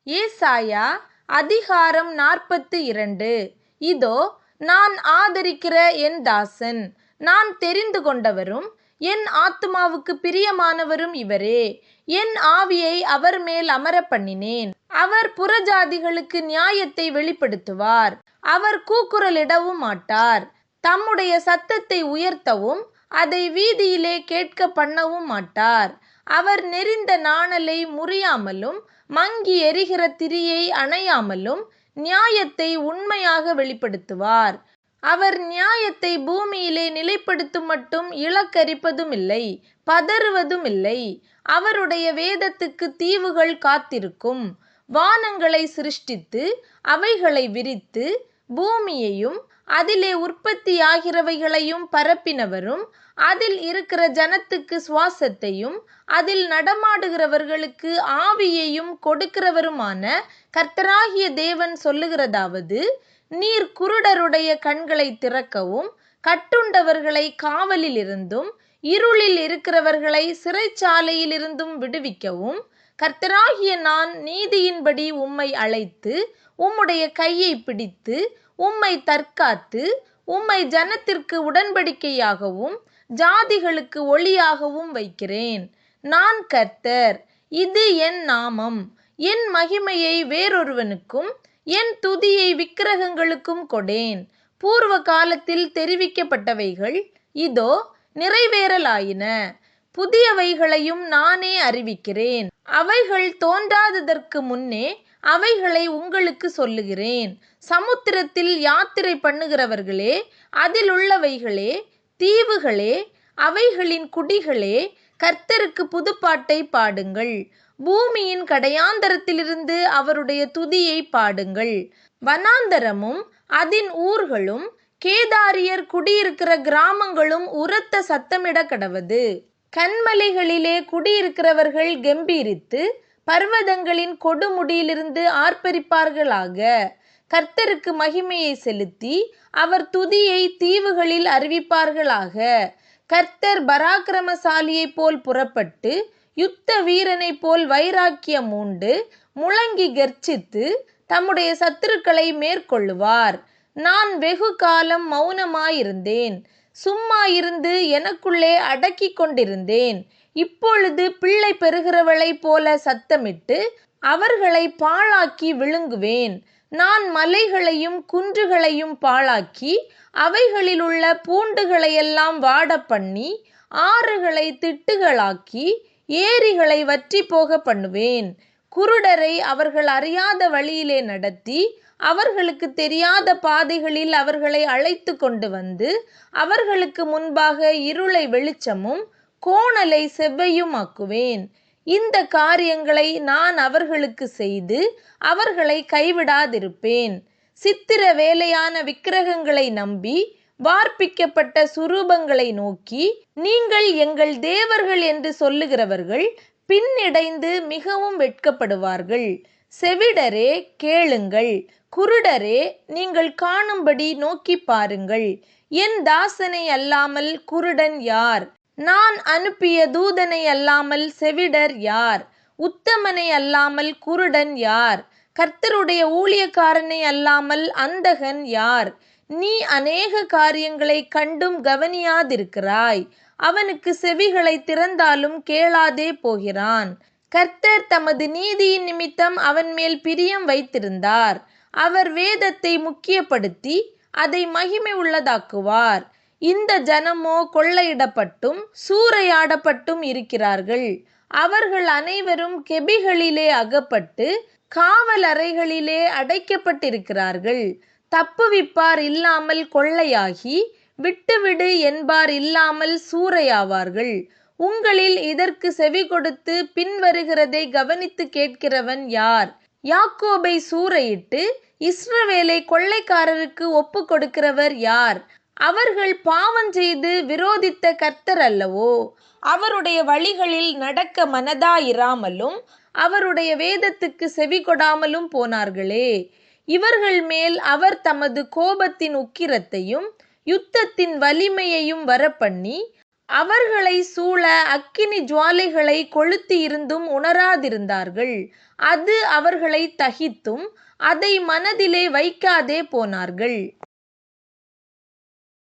ஏசாயா அதிகாரம் 42. இதோ நான் ஆதரிக்கிற என் தாசன், நான் தெரிந்து கொண்டவரும் என் ஆத்துமாவுக்கு பிரியமானவரும் இவரே. என் ஆவியை அவர் மேல் அமரப் பண்ணினேன். அவர் புறஜாதிகளுக்கு நியாயத்தை வெளிப்படுத்துவார். அவர் கூக்குரலிடவும் மாட்டார். தம்முடைய சத்தத்தை உயர்த்தவும் அதை வீதியிலே கேட்க பண்ணவும் மாட்டார். அவர் நெரிந்த நாணலை முறியாமலும் மங்கி எரிகிற திரியை அணையாமலும் நியாயத்தை உண்மையாக வெளிப்படுத்துவார். அவர் நியாயத்தை பூமியிலே நிலைப்படுத்தும் மட்டும் இலக்கரிப்பதுமில்லை, பதறுவதுமில்லை. அவருடைய வேதத்துக்கு தீவுகள் காத்திருக்கும். வானங்களை சிருஷ்டித்து அவைகளை விரித்து பூமியையும் அதிலே உற்பத்தியாகிறவைகளையும் பரப்பினவரும் அதில் இருக்கிற ஜனத்துக்கு சுவாசத்தையும் அதில் நடமாடுகிறவர்களுக்கு ஆவியையும் கொடுக்கிறவருமான கர்த்தராகிய தேவன் சொல்லுகிறதாவது: நீர் குருடருடைய கண்களை திறக்கவும் கட்டுண்டவர்களை காவலில் இருந்தும் இருளில் இருக்கிறவர்களை சிறைச்சாலையில் இருந்தும் விடுவிக்கவும் கர்த்தராகிய நான் நீதியின்படி உம்மை அழைத்து உம்முடைய கையை பிடித்து உம்மை தற்காத்து உம்மை ஜனத்திற்கு உடன்படிக்கையாகவும் ஜாதிகளுக்கு ஒளியாகவும் வைக்கிறேன். நான் கர்த்தர், இது என் நாமம். என் மகிமையை வேறொருவனுக்கும் என் துதியை விக்கிரகங்களுக்கும் கொடேன். பூர்வ காலத்தில் தெரிவிக்கப்பட்டவைகள் இதோ நிறைவேறலாயின. புதியவைகளையும் நானே அறிவிக்கிறேன். அவைகள் தோன்றாததற்கு முன்னே அவைகளை உங்களுக்கு சொல்லுகிறேன். சமுத்திரத்தில் யாத்திரை பண்ணுகிறவர்களே, அதில் உள்ளவைகளே, தீவுகளே, அவைகளின் குடிகளே, கர்த்தருக்கு புதுப்பாட்டை பாடுங்கள். பூமியின் கடையாந்தரத்திலிருந்து அவருடைய துதியை பாடுங்கள். வனாந்தரமும் அதின் ஊர்களும் கேதாரியர் குடியிருக்கிற கிராமங்களும் உரத்த சத்தமிட கடவது. கன்மலைகளிலே குடியிருக்கிறவர்கள் கெம்பீரித்து பர்வதங்களின் கொடுமுடியிலிருந்து ஆர்ப்பரிப்பார்களாக. கர்த்தருக்கு மகிமையை செலுத்தி அவர் துதியை தீவுகளில் அறிவிப்பார்களாக. கர்த்தர் பராக்கிரமசாலியைப் போல் புறப்பட்டு யுத்த வீரனைப் போல் வைராக்கியம் மூண்டு முழங்கி கர்ச்சித்து தம்முடைய சத்துருக்களை மேற்கொள்ளுவார். நான் வெகு காலம் மௌனமாயிருந்தேன், சும்மா இருந்து எனக்குள்ளே அடக்கி கொண்டிருந்தேன். இப்பொழுது பிள்ளை பெறுகிறவளைப் போல சத்தமிட்டு அவர்களை பாழாக்கி விழுங்குவேன். நான் மலைகளையும் குன்றுகளையும் பாழாக்கி அவைகளிலுள்ள பூண்டுகளையெல்லாம் வாட பண்ணி ஆறுகளை திட்டுகளாக்கி ஏரிகளை வற்றி போக பண்ணுவேன். குருடரை அவர்கள் அறியாத வழியிலே நடத்தி அவர்களுக்கு தெரியாத பாதைகளில் அவர்களை அழைத்து கொண்டு வந்து அவர்களுக்கு முன்பாக இருளை வெளிச்சமும் கோணலை செவ்வையுமாக்குவேன். இந்த காரியங்களை நான் அவர்களுக்கு செய்து அவர்களை கைவிடாதிருப்பேன். சித்திர வேலையான விக்கிரகங்களை நம்பி வார்ப்பிக்கப்பட்ட சுரூபங்களை நோக்கி நீங்கள் எங்கள் தேவர்கள் என்று சொல்லுகிறவர்கள் பின்னிடைந்து மிகவும் வெட்கப்படுவார்கள். செவிடரே கேளுங்கள், குருடரே நீங்கள் காணும்படி நோக்கி பாருங்கள். என் தாசனை அல்லாமல் குருடன் யார்? நான் அனுப்பிய தூதனை அல்லாமல் செவிடர் யார்? உத்தமனை அல்லாமல் குருடன் யார்? கர்த்தருடைய ஊழியக்காரனை அல்லாமல் அந்தகன் யார்? நீ அநேக காரியங்களை கண்டும் கவனியாதிருக்கிறாய். அவனுக்கு செவிகளை திறந்தாலும் கேளாதே போகிறான். கர்த்தர் தமது நீதியின் நிமித்தம் அவன் மேல் பிரியம் வைத்திருந்தார். அவர் வேதத்தை முக்கியப்படுத்தி அதை மகிமை உள்ளதாக்குவார். இந்த ஜனமோ கொள்ளையிடப்பட்டும் சூறையாடப்பட்டும் இருக்கிறார்கள். அவர்கள் அனைவரும் கெபிகளிலே அகப்பட்டு காவல் அறைகளிலே அடைக்கப்பட்டிருக்கிறார்கள். தப்புவிப்பார் இல்லாமல் கொள்ளையாகி விட்டுவிடு என்பார் இல்லாமல் சூறையாவார்கள். உங்களில் இதற்கு செவி கொடுத்து பின்வருகிறதை கவனித்து கேட்கிறவன் யார்? யாக்கோபை சூறையிட்டு இஸ்ரவேலை கொள்ளைக்காரருக்கு ஒப்பு கொடுக்கிறவர் யார்? அவர்கள் பாவஞ்செய்து விரோதித்த கர்த்தர் அல்லவோ? அவருடைய வழிகளில் நடக்க மனதாயிராமலும் அவருடைய வேதத்துக்கு செவி கொடாமலும் போனார்களே. இவர்கள் மேல் அவர் தமது கோபத்தின் உக்கிரத்தையும் யுத்தத்தின் வலிமையையும் வரப்பண்ணி அவர்களை சூழ அக்கினி ஜுவாலைகளை கொளுத்தி இருந்தும் உணராதிருந்தார்கள். அது அவர்களை தகித்தும் அதை மனதிலே வைக்காதே போனார்கள்.